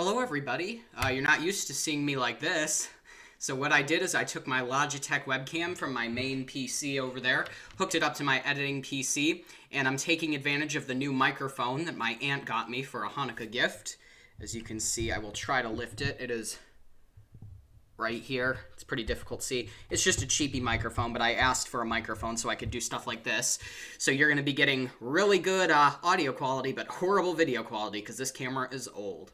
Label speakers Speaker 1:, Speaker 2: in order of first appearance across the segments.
Speaker 1: Hello everybody. You're not used to seeing me like this. So what I did is I took my Logitech webcam from my main PC over there, hooked it up to my editing PC, and I'm taking advantage of the new microphone that my aunt got me for a Hanukkah gift. As you can see, I will try to lift it. It is right here. It's pretty difficult to see. It's just a cheapy microphone, but I asked for a microphone so I could do stuff like this. So you're going to be getting really good audio quality, but horrible video quality because this camera is old.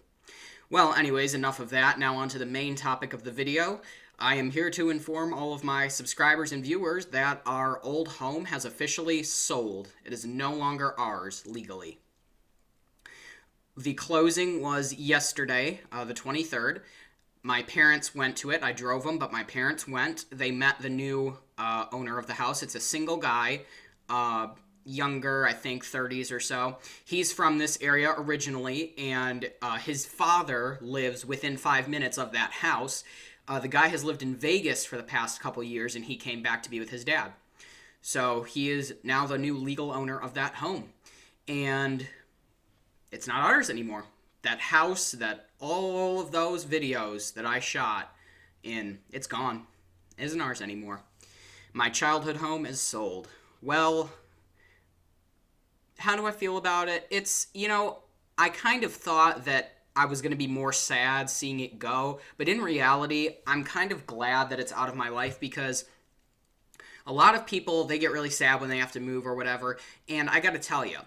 Speaker 1: Well, anyways, enough of that. Now on to the main topic of the video. I am here to inform all of my subscribers and viewers that our old home has officially sold. It is no longer ours legally. The closing was yesterday, the 23rd. My parents went to it. I drove them, but my parents went. They met the new owner of the house. It's a single guy, younger, I think 30s or so. He's from this area originally, and his father lives within 5 minutes of that house. The guy has lived in Vegas for the past couple years, and he came back to be with his dad. So he is now the new legal owner of that home. And it's not ours anymore. That house, that all of those videos that I shot in, it's gone. It isn't ours anymore. My childhood home is sold. Well, how do I feel about it? It's, I kind of thought that I was going to be more sad seeing it go, but in reality, I'm kind of glad that it's out of my life because a lot of people, they get really sad when they have to move or whatever, and I got to tell you,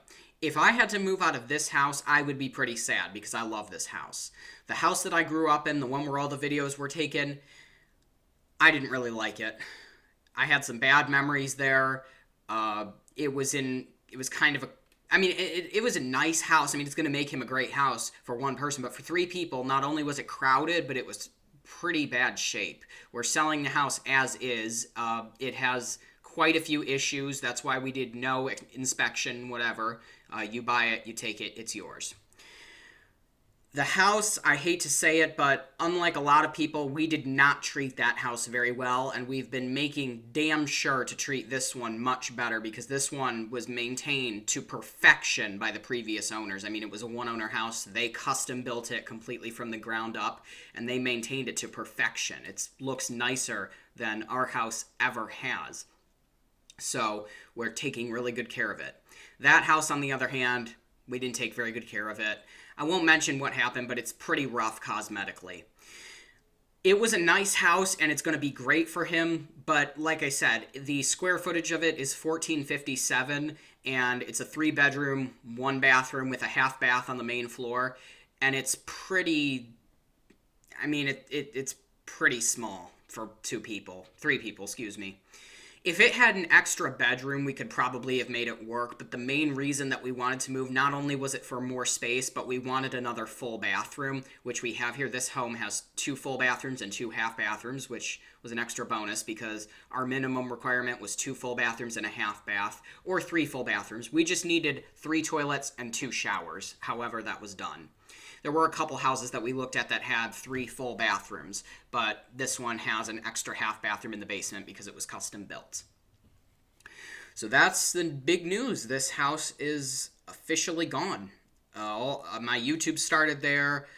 Speaker 1: if I had to move out of this house, I would be pretty sad because I love this house. The house that I grew up in, the one where all the videos were taken, I didn't really like it. I had some bad memories there. It was kind of it was a nice house. It's going to make him a great house for one person, but for three people, not only was it crowded, but it was pretty bad shape. We're selling the house as is. It has quite a few issues. That's why we did no inspection, whatever. You buy it, you take it, it's yours. The house, I hate to say it, but unlike a lot of people, we did not treat that house very well, and we've been making damn sure to treat this one much better because this one was maintained to perfection by the previous owners. It was a one-owner house. They custom built it completely from the ground up, and they maintained it to perfection. It looks nicer than our house ever has. So we're taking really good care of it. That house, on the other hand, we didn't take very good care of it. I won't mention what happened, but it's pretty rough cosmetically. It was a nice house, and it's going to be great for him, but like I said, the square footage of it is 1457, and it's a 3-bedroom, 1-bathroom with a half bath on the main floor, and it's pretty, it's pretty small for three people, excuse me. If it had an extra bedroom, we could probably have made it work, but the main reason that we wanted to move, not only was it for more space, but we wanted another full bathroom, which we have here. This home has 2 full bathrooms and 2 half bathrooms, which was an extra bonus because our minimum requirement was 2 full bathrooms and a half bath, or 3 full bathrooms. We just needed 3 toilets and 2 showers, however that was done. There were a couple houses that we looked at that had 3 full bathrooms, but this one has an extra half bathroom in the basement because it was custom built. So that's the big news. This house is officially gone. My YouTube started there.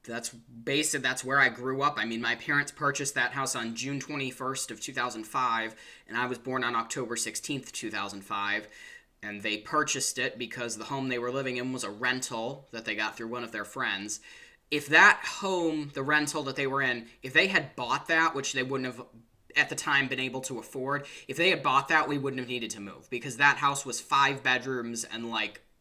Speaker 1: That's where I grew up. My parents purchased that house on June 21st of 2005, and I was born on October 16th, 2005. And they purchased it because the home they were living in was a rental that they got through one of their friends. If that home, the rental that they were in, if they had bought that, which they wouldn't have at the time been able to afford, if they had bought that, we wouldn't have needed to move because that house was 5 bedrooms and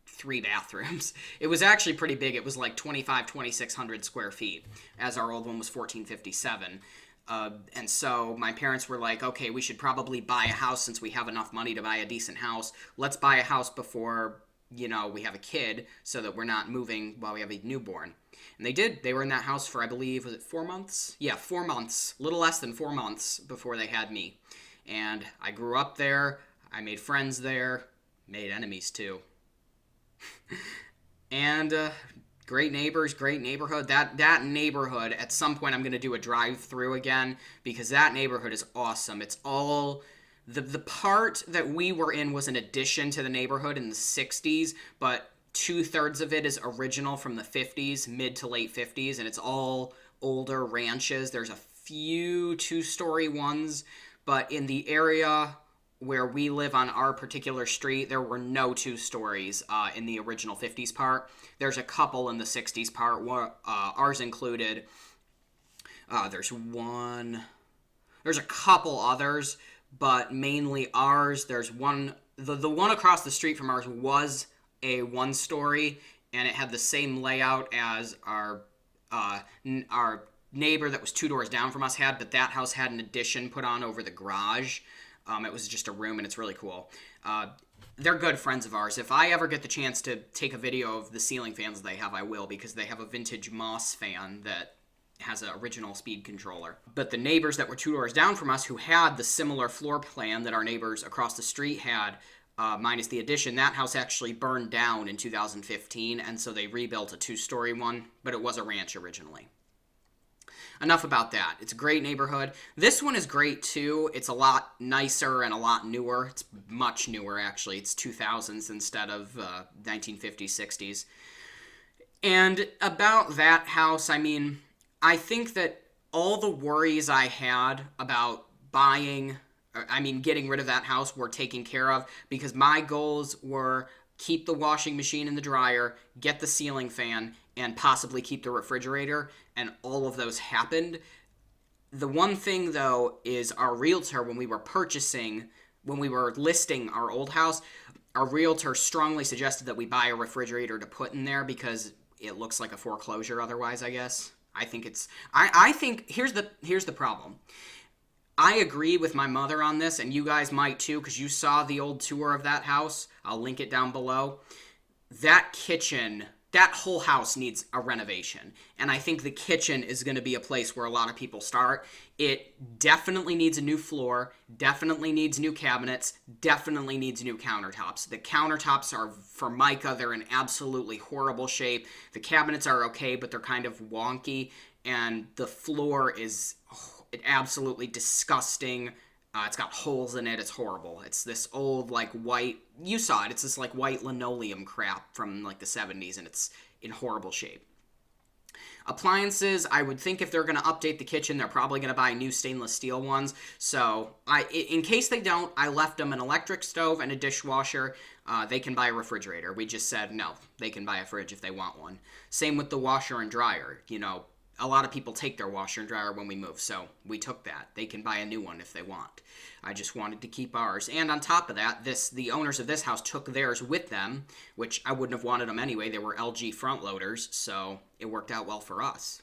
Speaker 1: 3 bathrooms. It was actually pretty big. It was 2,600 square feet, as our old one was 1,457. And so my parents were like, okay, we should probably buy a house since we have enough money to buy a decent house. Let's buy a house before, we have a kid so that we're not moving while we have a newborn. And they did. They were in that house for, I believe, was it 4 months? Yeah, 4 months. A little less than 4 months before they had me. And I grew up there. I made friends there. Made enemies, too. And, great neighbors, great neighborhood. That neighborhood, at some point I'm going to do a drive-through again because that neighborhood is awesome. It's all the part that we were in was an addition to the neighborhood in the 60s, but 2/3 of it is original from the 50s, mid to late 50s, and it's all older ranches. There's a few two-story ones, but in the area where we live on our particular street, there were no two stories in the original 50s part. There's a couple in the 60s part, ours included. There's a couple others, but mainly ours. There's one, the one across the street from ours was a one-story, and it had the same layout as our neighbor that was 2 doors down from us had, but that house had an addition put on over the garage. It was just a room, and it's really cool. They're good friends of ours. If I ever get the chance to take a video of the ceiling fans they have, I will, because they have a vintage Moss fan that has an original speed controller. But the neighbors that were 2 doors down from us, who had the similar floor plan that our neighbors across the street had, minus the addition, that house actually burned down in 2015, and so they rebuilt a 2-story one, but it was a ranch originally. Enough about that. It's a great neighborhood. This one is great too. It's a lot nicer and a lot newer. It's much newer, actually. It's 2000s instead of 1950s, 60s. And about that house, I mean, I think that all the worries I had about getting rid of that house were taken care of, because my goals were keep the washing machine and the dryer, get the ceiling fan, and possibly keep the refrigerator, and all of those happened. The one thing, though, is our realtor, when we were listing our old house, our realtor strongly suggested that we buy a refrigerator to put in there because it looks like a foreclosure otherwise, I guess. I think here's the problem. I agree with my mother on this, and you guys might too, because you saw the old tour of that house. I'll link it down below. That kitchen, that whole house needs a renovation, and I think the kitchen is going to be a place where a lot of people start. It definitely needs a new floor, definitely needs new cabinets, definitely needs new countertops. The countertops are Formica. They're in absolutely horrible shape. The cabinets are okay, but they're kind of wonky, and the floor is absolutely disgusting. It's got holes in it. It's horrible. It's this old, like, white... You saw it. It's this, like, white linoleum crap from, like, the 70s, and it's in horrible shape. Appliances, I would think if they're going to update the kitchen, they're probably going to buy new stainless steel ones. So, in case they don't, I left them an electric stove and a dishwasher. They can buy a refrigerator. We just said, no, they can buy a fridge if they want one. Same with the washer and dryer. You know, a lot of people take their washer and dryer when we move, so we took that. They can buy a new one if they want. I just wanted to keep ours. And on top of that, the owners of this house took theirs with them, which I wouldn't have wanted them anyway. They were LG front loaders, so it worked out well for us.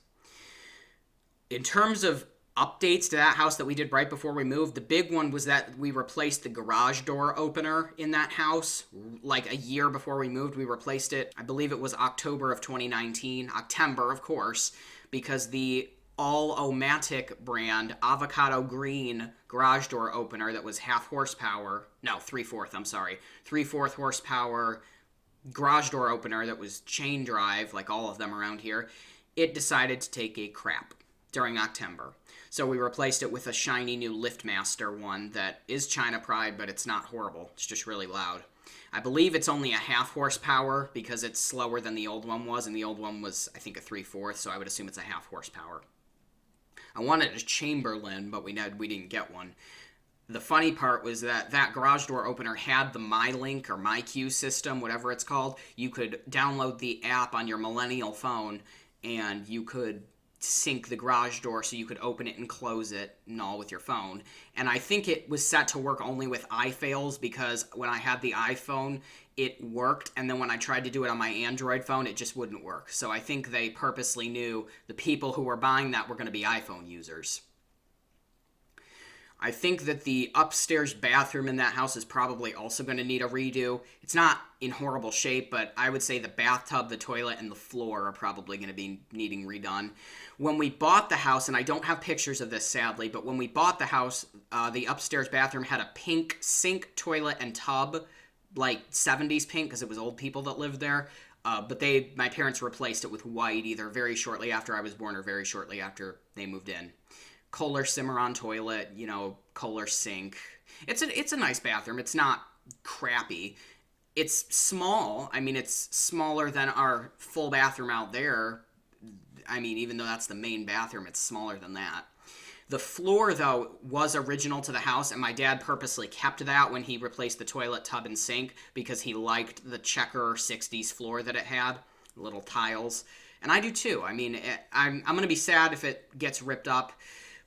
Speaker 1: In terms of updates to that house that we did right before we moved, the big one was that we replaced the garage door opener in that house. Like a year before we moved, we replaced it. I believe it was October of 2019. October, of course, because the All-O-Matic brand avocado green garage door opener that was 3/4 horsepower garage door opener that was chain drive, like all of them around here, it decided to take a crap during October. So we replaced it with a shiny new LiftMaster one that is China Pride, but it's not horrible. It's just really loud. I believe it's only a 1/2 horsepower because it's slower than the old one was, and the old one was, I think, a 3/4, so I would assume it's a 1/2 horsepower. I wanted a Chamberlain, but we didn't get one. The funny part was that garage door opener had the MyLink or MyQ system, whatever it's called. You could download the app on your millennial phone, and you could sync the garage door so you could open it and close it and all with your phone. And I think it was set to work only with iFails, because when I had the iPhone, it worked, and then when I tried to do it on my Android phone, it just wouldn't work. So I think they purposely knew the people who were buying that were going to be iPhone users. I think that the upstairs bathroom in that house is probably also going to need a redo. It's not in horrible shape, but I would say the bathtub, the toilet, and the floor are probably going to be needing redone. When we bought the house, and I don't have pictures of this sadly, but when we bought the house, the upstairs bathroom had a pink sink, toilet, and tub, like 70s pink, because it was old people that lived there. But my parents replaced it with white either very shortly after I was born or very shortly after they moved in. Kohler Cimarron toilet, Kohler sink. It's a nice bathroom. It's not crappy. It's small. I mean, it's smaller than our full bathroom out there. I mean, even though that's the main bathroom, it's smaller than that. The floor, though, was original to the house, and my dad purposely kept that when he replaced the toilet, tub, and sink because he liked the checker 60s floor that it had, little tiles. And I do too. I mean, I'm going to be sad if it gets ripped up,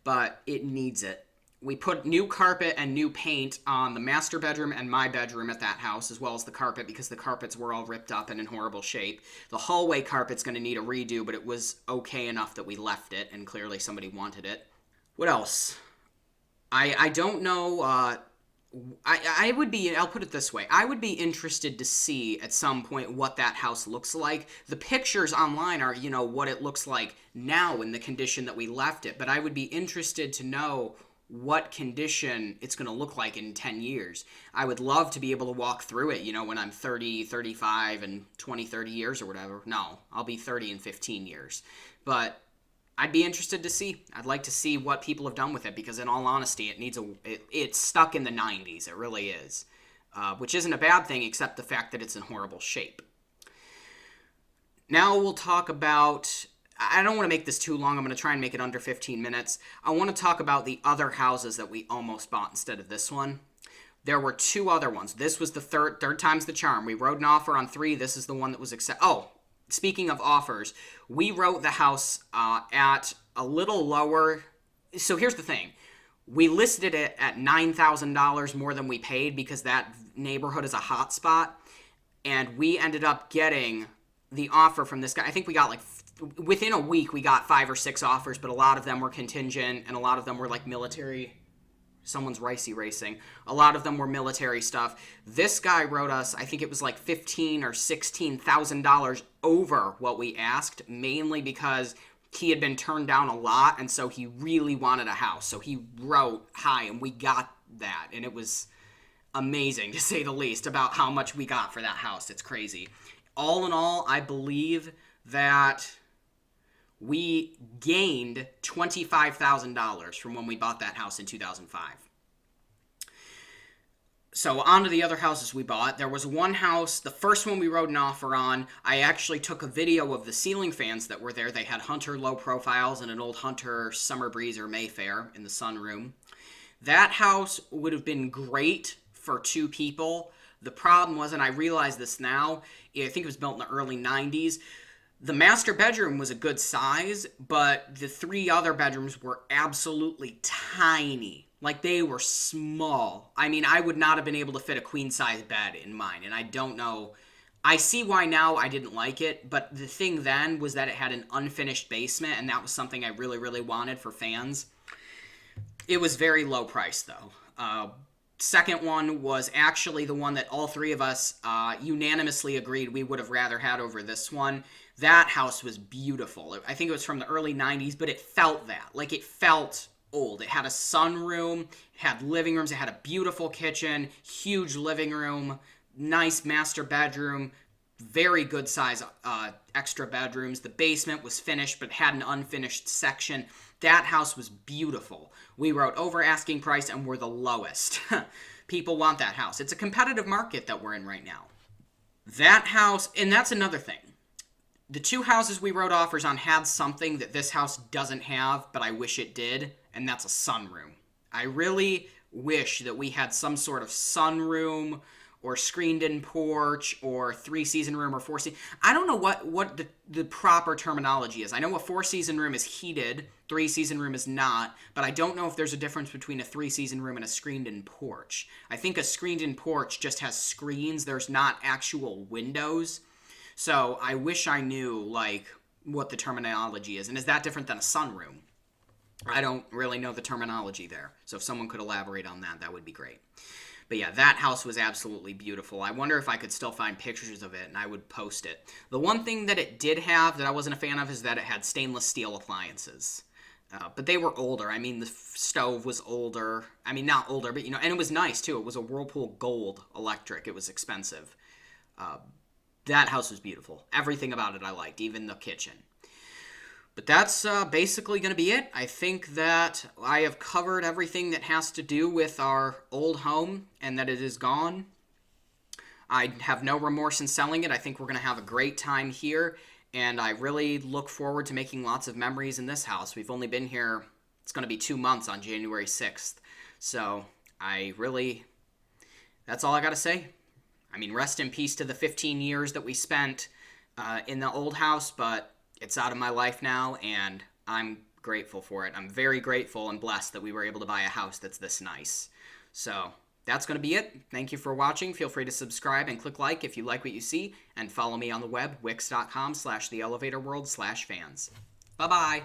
Speaker 1: but it needs it. We put new carpet and new paint on the master bedroom and my bedroom at that house, as well as the carpet, because the carpets were all ripped up and in horrible shape. The hallway carpet's going to need a redo, but it was okay enough that we left it, and clearly somebody wanted it. What else? I don't know. I would be, I'll put it this way. I would be interested to see at some point what that house looks like. The pictures online are, what it looks like now in the condition that we left it. But I would be interested to know what condition it's going to look like in 10 years. I would love to be able to walk through it, when I'm 30, 35, and 20, 30 years or whatever. No, I'll be 30 in 15 years. But I'd be interested to see. I'd like to see what people have done with it because, in all honesty, it's stuck in the 90s. It really is, which isn't a bad thing except the fact that it's in horrible shape. Now we'll talk about. I don't want to make this too long. I'm going to try and make it under 15 minutes. I want to talk about the other houses that we almost bought instead of this one. There were two other ones. This was the third time's the charm. We wrote an offer on 3. This is the one that was accepted. Oh. Speaking of offers, we wrote the house at a little lower. So here's the thing. We listed it at $9,000 more than we paid because that neighborhood is a hot spot. And we ended up getting the offer from this guy. I think we got within a week, we got 5 or 6 offers, but a lot of them were contingent and a lot of them were military. Someone's ricey racing. A lot of them were military stuff. This guy wrote us, I think it was $15,000 or $16,000 over what we asked, mainly because he had been turned down a lot, and so he really wanted a house. So he wrote high, and we got that, and it was amazing, to say the least, about how much we got for that house. It's crazy. All in all, I believe that we gained $25,000 from when we bought that house in 2005. So on to the other houses we bought. There was one house, the first one we wrote an offer on. I actually took a video of the ceiling fans that were there. They had Hunter low profiles and an old Hunter Summer Breeze or Mayfair in the sunroom. That house would have been great for 2 people. The problem was, and I realize this now, I think it was built in the early 90s, the master bedroom was a good size, but the 3 other bedrooms were absolutely tiny. They were small. I mean, I would not have been able to fit a queen-size bed in mine, and I don't know. I see why now I didn't like it, but the thing then was that it had an unfinished basement, and that was something I really, really wanted for fans. It was very low price, though. Second one was actually the one that all 3 of us unanimously agreed we would have rather had over this one. That house was beautiful. I think it was from the early 90s, but it felt that. It felt old. It had a sunroom, it had living rooms, it had a beautiful kitchen, huge living room, nice master bedroom, very good size extra bedrooms. The basement was finished but had an unfinished section. That house was beautiful. We wrote over asking price and we're the lowest. People want that house. It's a competitive market that we're in right now. That house, and that's another thing. The 2 houses we wrote offers on had something that this house doesn't have, but I wish it did, and that's a sunroom. I really wish that we had some sort of sunroom or screened-in porch or 3-season room or 4-season. I don't know what the proper terminology is. I know a 4-season room is heated, 3-season room is not, but I don't know if there's a difference between a 3-season room and a screened-in porch. I think a screened-in porch just has screens. There's not actual windows. So I wish I knew, what the terminology is. And is that different than a sunroom? I don't really know the terminology there. So if someone could elaborate on that, that would be great. But yeah, that house was absolutely beautiful. I wonder if I could still find pictures of it, and I would post it. The one thing that it did have that I wasn't a fan of is that it had stainless steel appliances. But they were older. I mean, the stove was older. I mean, not older, but, and it was nice, too. It was a Whirlpool Gold electric. It was expensive. That house was beautiful. Everything about it I liked, even the kitchen. But that's basically going to be it. I think that I have covered everything that has to do with our old home and that it is gone. I have no remorse in selling it. I think we're going to have a great time here, and I really look forward to making lots of memories in this house. We've only been here, it's going to be 2 months on January 6th. So that's all I got to say. I mean, rest in peace to the 15 years that we spent in the old house, but it's out of my life now, and I'm grateful for it. I'm very grateful and blessed that we were able to buy a house that's this nice. So that's going to be it. Thank you for watching. Feel free to subscribe and click like if you like what you see, and follow me on the web, wix.com/theelevatorworld/fans. Bye-bye.